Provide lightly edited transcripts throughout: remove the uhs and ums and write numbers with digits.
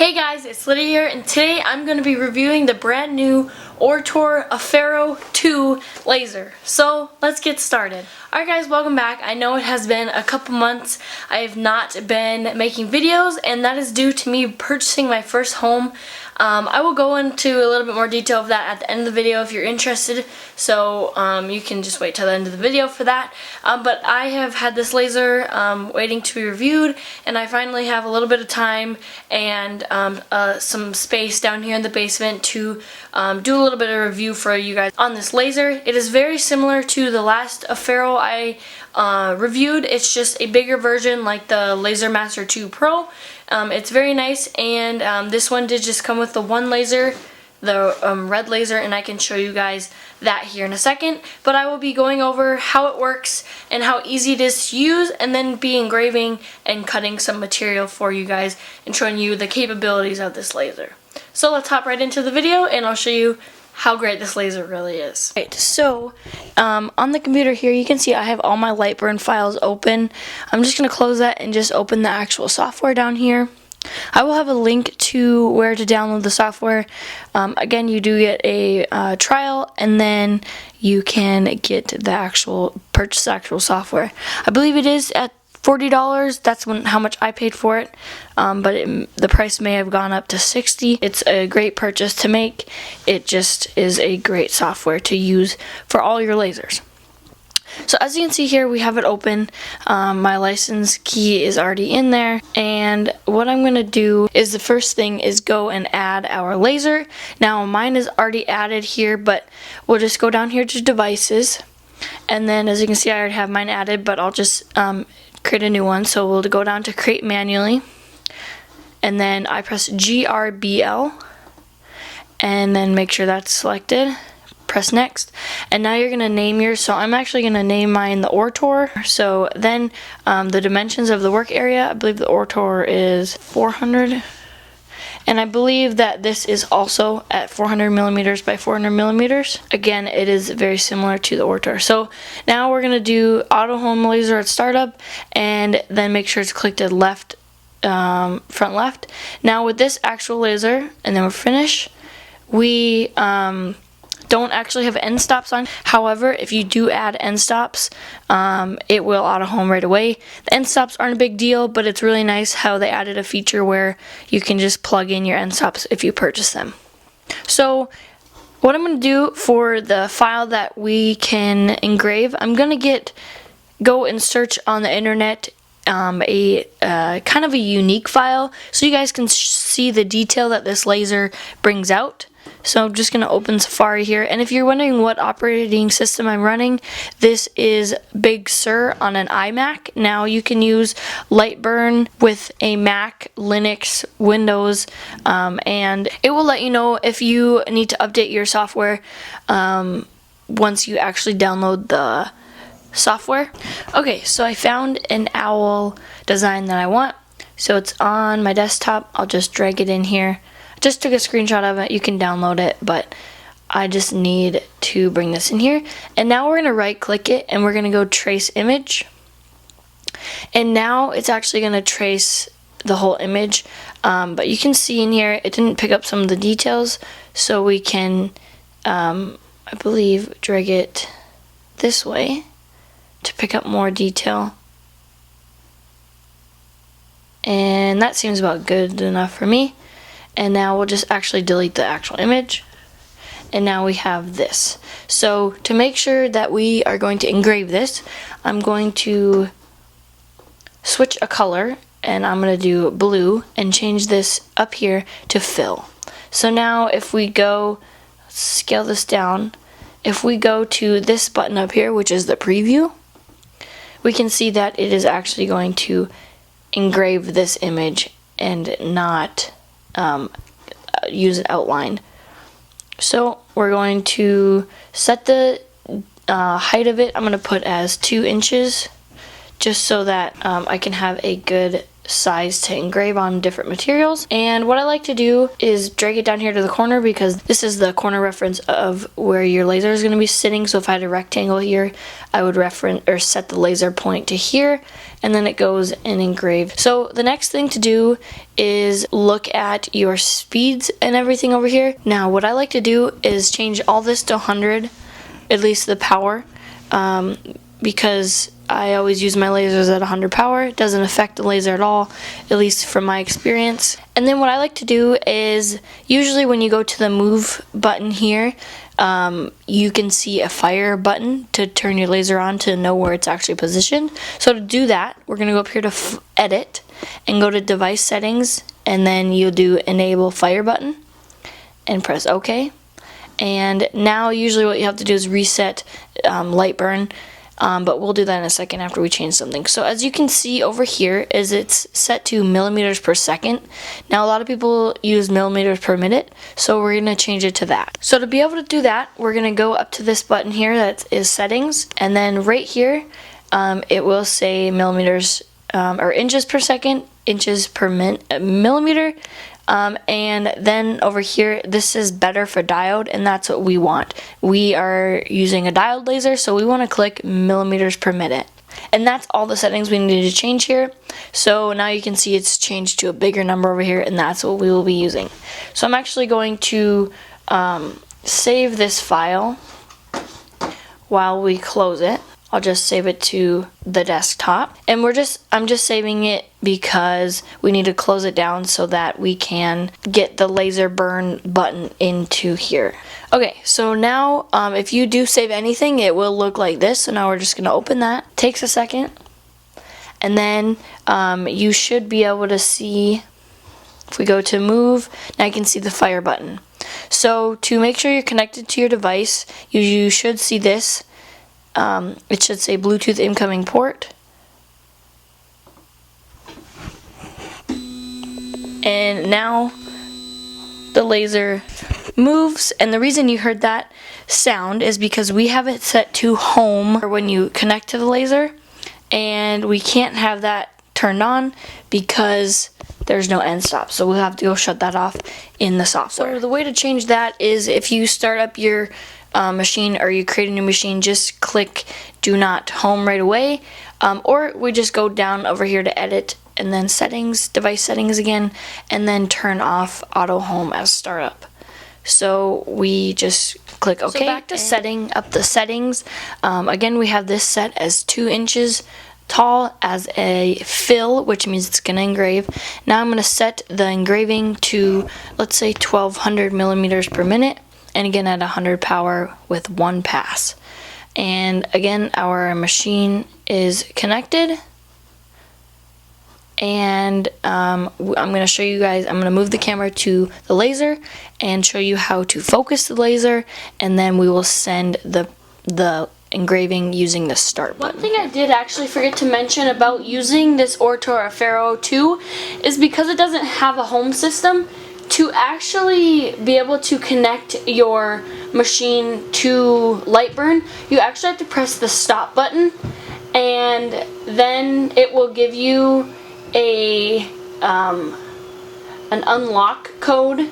Hey guys, it's Lydia here, and today I'm going to be reviewing the brand new Ortur Aufero 2 laser. So let's get started. Alright guys, welcome back. I know it has been a couple months. I have not been making videos, and that is due to me purchasing my first home. I will go into a little bit more detail of that at the end of the video if you're interested, so you can just wait till the end of the video for that. But I have had this laser waiting to be reviewed, and I finally have a little bit of time and some space down here in the basement to do a little bit of review for you guys on this laser. It is very similar to the last Aufero I reviewed. It's just a bigger version like the Laser Master 2 Pro. It's very nice, and this one did just come with the one laser, the red laser, and I can show you guys that here in a second. But I will be going over how it works and how easy it is to use, and then be engraving and cutting some material for you guys and showing you the capabilities of this laser. So let's hop right into the video and I'll show you how great this laser really is. Right, so on the computer here you can see I have all my Lightburn files open. I'm just going to close that and just open the actual software down here. I will have a link to where to download the software. Again, you do get a trial, and then you can get the purchase the actual software. I believe it is at $40. That's how much I paid for it, but the price may have gone up to $60. It's a great purchase to make. It just is a great software to use for all your lasers. So as you can see here, we have it open. My license key is already in there, and what I'm going to do is the first thing is go and add our laser. Now mine is already added here, but we'll just go down here to devices, and then as you can see I already have mine added, but I'll just create a new one. So we'll go down to create manually, and then I press GRBL and then make sure that's selected. Press next, and now you're going to name yours. So I'm actually going to name mine the Ortur. So then the dimensions of the work area, I believe the Ortur is 400, and I believe that this is also at 400 millimeters by 400 millimeters. Again, it is very similar to the Ortur. So now we're going to do auto home laser at startup, and then make sure it's clicked to left, front left. Now with this actual laser, and then we're finished, we don't actually have end stops on. However, if you do add end stops, it will auto home right away. The end stops aren't a big deal, but it's really nice how they added a feature where you can just plug in your end stops if you purchase them. So what I'm going to do for the file that we can engrave, I'm going to go and search on the internet a kind of a unique file so you guys can see the detail that this laser brings out. So I'm just going to open Safari here, and if you're wondering what operating system I'm running, this is Big Sur on an iMac. Now you can use Lightburn with a Mac, Linux, Windows, and it will let you know if you need to update your software once you actually download the software. Okay, so I found an owl design that I want, so it's on my desktop. I'll just drag it in here. Just took a screenshot of it. You can download it, but I just need to bring this in here. And now we're going to right click it, and we're going to go trace image, and now it's actually going to trace the whole image, but you can see in here it didn't pick up some of the details, so we can I believe drag it this way to pick up more detail, and that seems about good enough for me. And now we'll just actually delete the actual image, and now we have this. So to make sure that we are going to engrave this, I'm going to switch a color, and I'm going to do blue and change this up here to fill. So now if we go, let's scale this down, if we go to this button up here, which is the preview, we can see that it is actually going to engrave this image and not use it outlined. So we're going to set the height of it. I'm going to put as 2 inches, just so that I can have a good size to engrave on different materials. And what I like to do is drag it down here to the corner, because this is the corner reference of where your laser is going to be sitting. So if I had a rectangle here, I would reference or set the laser point to here, and then it goes and engrave. So the next thing to do is look at your speeds and everything over here. Now what I like to do is change all this to 100, at least the power, because I always use my lasers at 100 power. It doesn't affect the laser at all, at least from my experience. And then what I like to do is, usually when you go to the move button here, you can see a fire button to turn your laser on to know where it's actually positioned. So to do that, we're going to go up here to edit and go to device settings, and then you'll do enable fire button and press OK. And now usually what you have to do is reset light burn. But we'll do that in a second after we change something. So as you can see over here is it's set to millimeters per second. Now a lot of people use millimeters per minute, so we're going to change it to that. So to be able to do that, we're going to go up to this button here that is settings, and then right here it will say millimeters or inches per second, inches per millimeter. And then over here, this is better for diode, and that's what we want. We are using a diode laser, so we want to click millimeters per minute. And that's all the settings we need to change here. So now you can see it's changed to a bigger number over here, and that's what we will be using. So I'm actually going to save this file while we close it. I'll just save it to the desktop, and I'm just saving it because we need to close it down so that we can get the laser burn button into here. Okay, so now if you do save anything, it will look like this. So now we're just going to open that. Takes a second, and then you should be able to see, if we go to move, now you can see the fire button. So to make sure you're connected to your device, you should see this. It should say Bluetooth incoming port. And now the laser moves, and the reason you heard that sound is because we have it set to home when you connect to the laser, and we can't have that turned on because there's no end stop, so we'll have to go shut that off in the software. So the way to change that is, if you start up your machine or you create a new machine, just click do not home right away, or we just go down over here to edit and then settings, device settings again, and then turn off auto home as startup. So we just click OK. So back to setting up the settings. Again, we have this set as 2 inches tall as a fill, which means it's going to engrave. Now I'm going to set the engraving to, let's say, 1200 millimeters per minute, and again at 100 power with 1 pass. And again, our machine is connected, and I'm going to show you guys, I'm going to move the camera to the laser and show you how to focus the laser, and then we will send the engraving using the start button. One thing I did actually forget to mention about using this Ortur Aufero 2 is, because it doesn't have a home system, to actually be able to connect your machine to Lightburn, you actually have to press the stop button, and then it will give you an unlock code.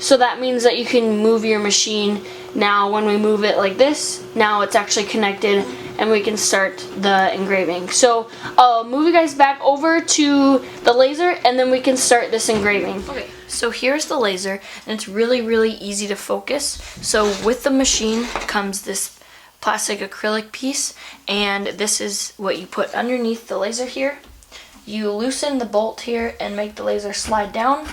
So that means that you can move your machine. Now when we move it like this, now it's actually connected and we can start the engraving. So I'll move you guys back over to the laser, and then we can start this engraving. Okay, so here's the laser, and it's really, really easy to focus. So with the machine comes this plastic acrylic piece, and this is what you put underneath the laser here. You loosen the bolt here and make the laser slide down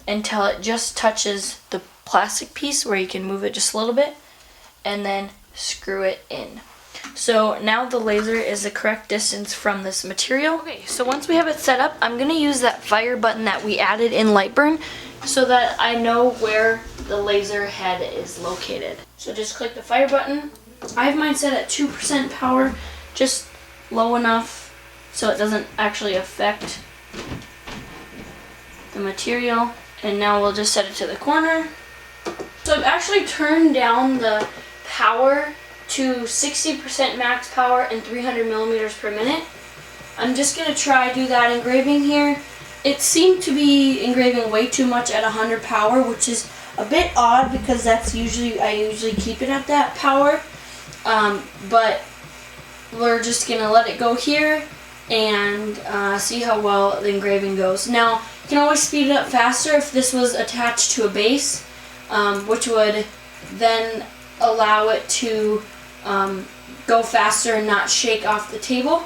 until it just touches the plastic piece, where you can move it just a little bit, and then screw it in. So now the laser is the correct distance from this material. Okay, so once we have it set up, I'm going to use that fire button that we added in Lightburn so that I know where the laser head is located. So just click the fire button. I have mine set at 2% power, just low enough so it doesn't actually affect the material. And now we'll just set it to the corner. So I've actually turned down the power to 60% max power and 300 millimeters per minute. I'm just going to try do that engraving here. It seemed to be engraving way too much at 100 power, which is a bit odd because that's usually, I usually keep it at that power. But we're just going to let it go here and see how well the engraving goes. Now, you can always speed it up faster if this was attached to a base, which would then allow it to go faster and not shake off the table.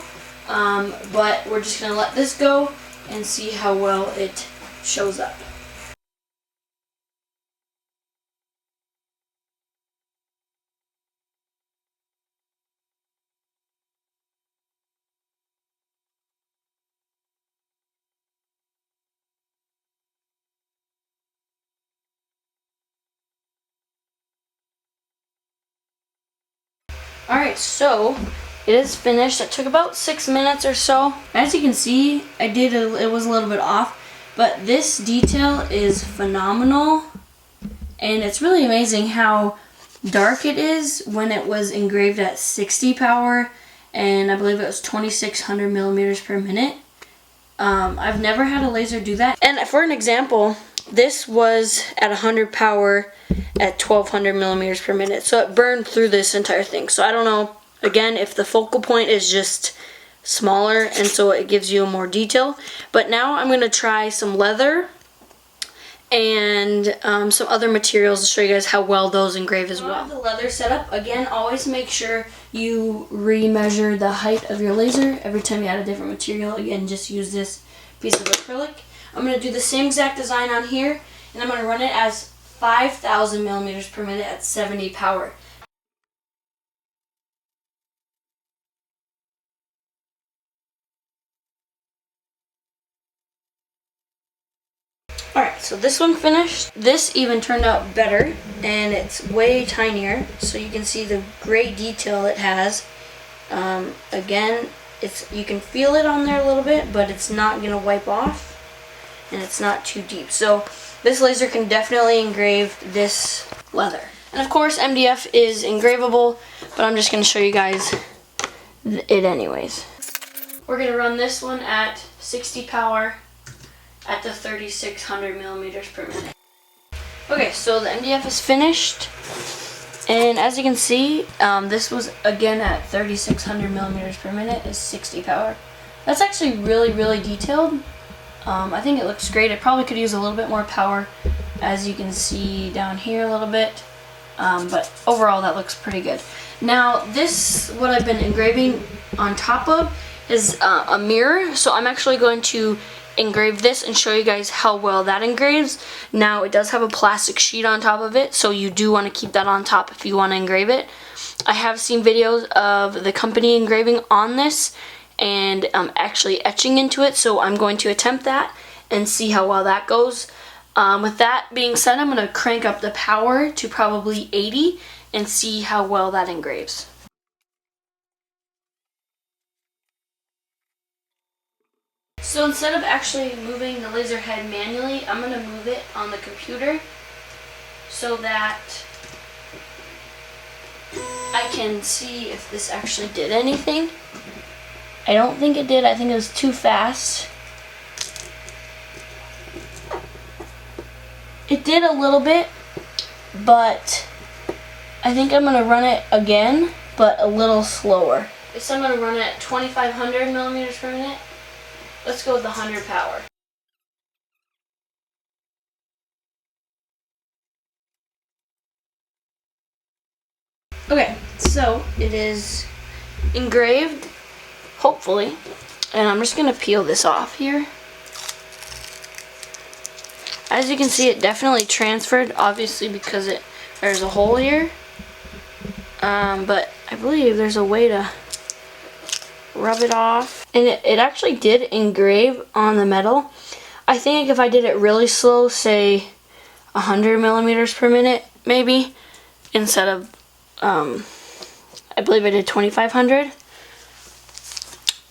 But we're just going to let this go and see how well it shows up. Alright, so it is finished. It took about 6 minutes or so. As you can see, it was a little bit off, but this detail is phenomenal, and it's really amazing how dark it is when it was engraved at 60 power, and I believe it was 2600 millimeters per minute. I've never had a laser do that. And for an example, this was at 100 power at 1200 millimeters per minute, so it burned through this entire thing. So I don't know, again, if the focal point is just smaller and so it gives you more detail. But now I'm going to try some leather and some other materials to show you guys how well those engrave as well. The leather setup, again, always make sure you re-measure the height of your laser every time you add a different material. Again, just use this piece of acrylic. I'm going to do the same exact design on here, and I'm going to run it as 5,000 millimeters per minute at 70 power. Alright, so this one finished. This even turned out better, and it's way tinier, so you can see the gray detail it has. Again, you can feel it on there a little bit, but it's not going to wipe off, and it's not too deep. So this laser can definitely engrave this leather. And of course, MDF is engravable, but I'm just going to show you guys it anyways. We're going to run this one at 60 power at the 3600 millimeters per minute. Okay, so the MDF is finished, and as you can see, this was again at 3600 millimeters per minute is 60 power. That's actually really, really detailed. I think it looks great. It probably could use a little bit more power, as you can see down here a little bit, but overall that looks pretty good. Now this, what I've been engraving on top of, is a mirror, so I'm actually going to engrave this and show you guys how well that engraves. Now it does have a plastic sheet on top of it, so you do want to keep that on top if you want to engrave it. I have seen videos of the company engraving on this and actually etching into it, so I'm going to attempt that and see how well that goes. With that being said, I'm going to crank up the power to probably 80 and see how well that engraves. So instead of actually moving the laser head manually, I'm going to move it on the computer so that I can see if this actually did anything. I don't think it did. I think it was too fast. It did a little bit, but I think I'm going to run it again, but a little slower. So I'm going to run it at 2500 millimeters per minute. Let's go with the 100 power. Okay, so it is engraved, hopefully, and I'm just going to peel this off here. As you can see, it definitely transferred, obviously because there's a hole here, but I believe there's a way to rub it off, and it actually did engrave on the metal. I think if I did it really slow, say 100 millimeters per minute maybe, instead of I believe I did 2500,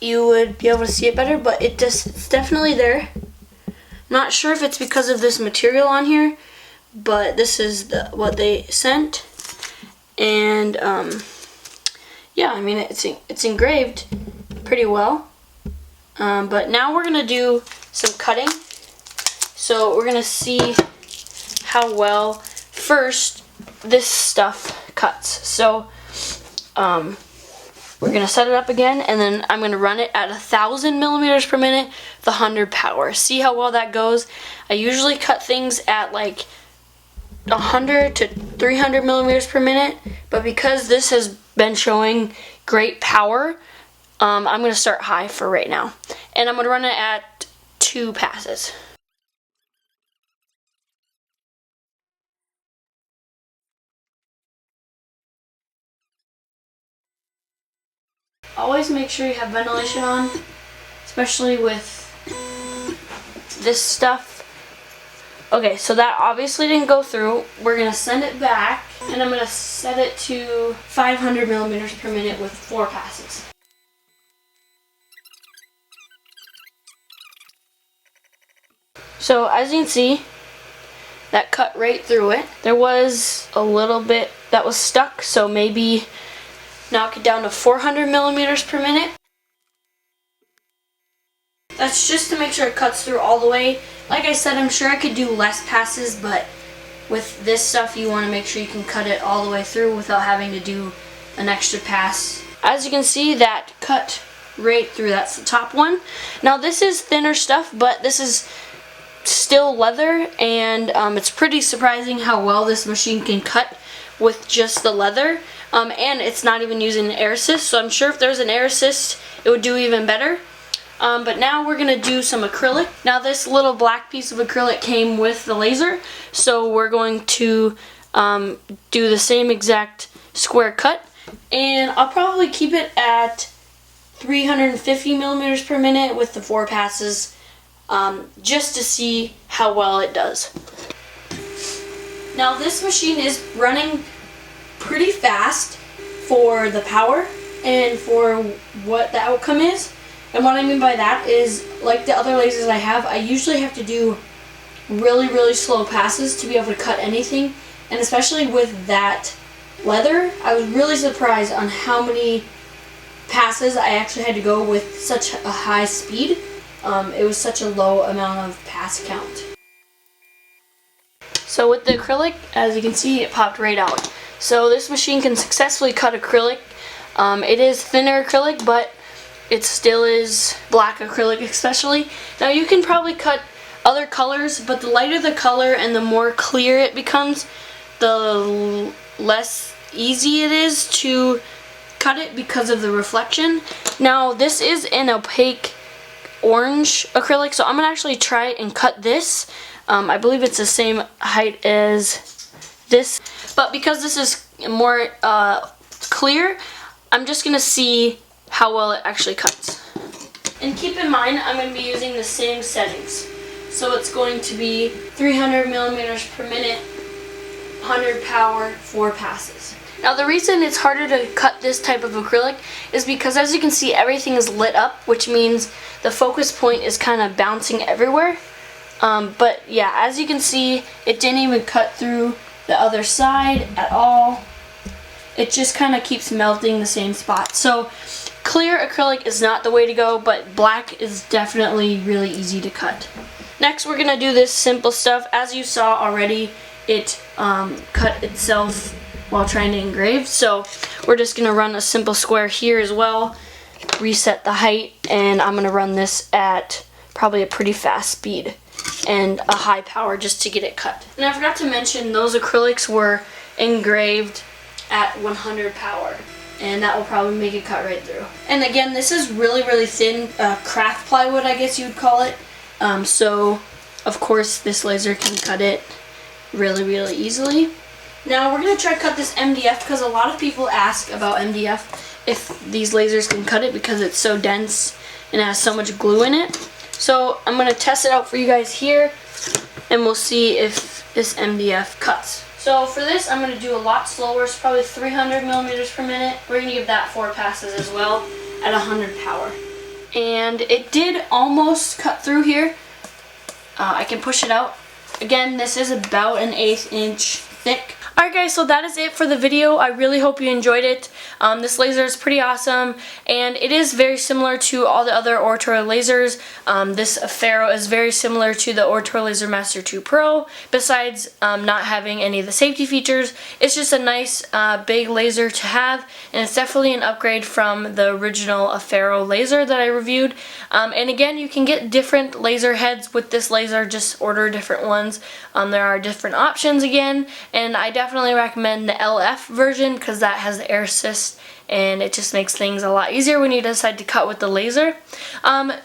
you would be able to see it better, but it's definitely there. Not sure if it's because of this material on here, but this is what they sent, and yeah, I mean it's engraved pretty well. But now we're going to do some cutting. So we're going to see how well first this stuff cuts. So we're going to set it up again, and then I'm going to run it at 1,000 millimeters per minute with 100 power. See how well that goes. I usually cut things at like 100 to 300 millimeters per minute, but because this has been showing great power, I'm going to start high for right now. And I'm going to run it at 2 passes. Always make sure you have ventilation on, especially with this stuff. Okay, so that obviously didn't go through. We're going to send it back, and I'm going to set it to 500 millimeters per minute with 4 passes. So as you can see, that cut right through it. There was a little bit that was stuck, so maybe knock it down to 400 millimeters per minute. That's just to make sure it cuts through all the way. Like I said, I'm sure I could do less passes, but with this stuff you want to make sure you can cut it all the way through without having to do an extra pass. As you can see, that cut right through. That's the top one. Now this is thinner stuff, but this is still leather, and it's pretty surprising how well this machine can cut with just the leather. And it's not even using an air assist, so I'm sure if there's an air assist it would do even better. But now we're going to do some acrylic. Now this little black piece of acrylic came with the laser, so we're going to do the same exact square cut, and I'll probably keep it at 350 millimeters per minute with the 4 passes, just to see how well it does. Now this machine is running pretty fast for the power and for what the outcome is. And what I mean by that is, like the other lasers I have, I usually have to do really slow passes to be able to cut anything. And especially with that leather, I was really surprised on how many passes I actually had to go with such a high speed. It was such a low amount of pass count. So with the acrylic, as you can see, it popped right out. So this machine can successfully cut acrylic. It is thinner acrylic, but it still is black acrylic especially. Now you can probably cut other colors, but the lighter the color and the more clear it becomes, the less easy it is to cut it because of the reflection. Now this is an opaque orange acrylic, so I'm going to actually try and cut this. I believe it's the same height as this, but because this is more clear, I'm just going to see how well it actually cuts. And keep in mind, I'm going to be using the same settings. So it's going to be 300 millimeters per minute, 100 power, 4 passes. Now the reason it's harder to cut this type of acrylic is because, as you can see, everything is lit up, which means the focus point is kind of bouncing everywhere. But yeah, as you can see, it didn't even cut through the other side at all. It just kind of keeps melting the same spot. So clear acrylic is not the way to go, but black is definitely really easy to cut. Next, we're going to do this simple stuff. As you saw already, it cut itself while trying to engrave. So we're just going to run a simple square here as well, reset the height, and I'm going to run this at probably a pretty fast speed and a high power just to get it cut. And I forgot to mention, those acrylics were engraved at 100 power, and that will probably make it cut right through. And again, this is really thin craft plywood, I guess you would call it. So of course this laser can cut it really easily. Now we're going to try to cut this MDF because a lot of people ask about MDF, if these lasers can cut it because it's so dense and has so much glue in it. So I'm going to test it out for you guys here, and we'll see if this MDF cuts. So for this, I'm going to do a lot slower. It's probably 300 millimeters per minute. We're going to give that 4 passes as well at 100 power. And it did almost cut through here. I can push it out. Again, this is about an 1/8 inch thick. Alright guys, so that is it for the video. I really hope you enjoyed it. This laser is pretty awesome, and it is very similar to all the other Ortur lasers. This Aufero is very similar to the Ortur Laser Master 2 Pro, besides not having any of the safety features. It's just a nice big laser to have, and it's definitely an upgrade from the original Aufero laser that I reviewed. And again, you can get different laser heads with this laser, just order different ones. There are different options again, and I definitely recommend the LF version because that has the air assist, and it just makes things a lot easier when you decide to cut with the laser.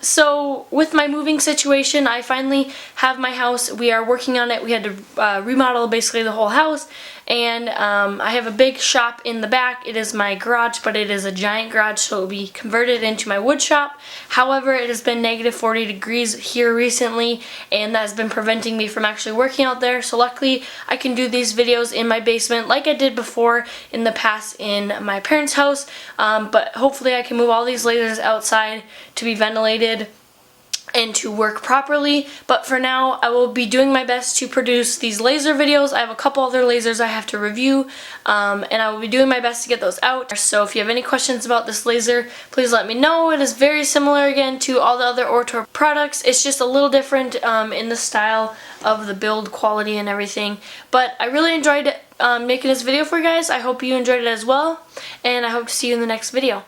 So with my moving situation, I finally have my house. We are working on it. We had to remodel basically the whole house, and I have a big shop in the back. It is my garage, but it is a giant garage, so it will be converted into my wood shop. However, it has been negative 40 degrees here recently, and that has been preventing me from actually working out there. So luckily, I can do these videos in my basement like I did before in the past in my parents' house. But hopefully I can move all these lasers outside to be ventilated and to work properly. But for now, I will be doing my best to produce these laser videos. I have a couple other lasers I have to review, and I will be doing my best to get those out. So if you have any questions about this laser, please let me know. It is very similar again to all the other Ortur products. It's just a little different in the style of the build quality and everything. But I really enjoyed making this video for you guys. I hope you enjoyed it as well, and I hope to see you in the next video.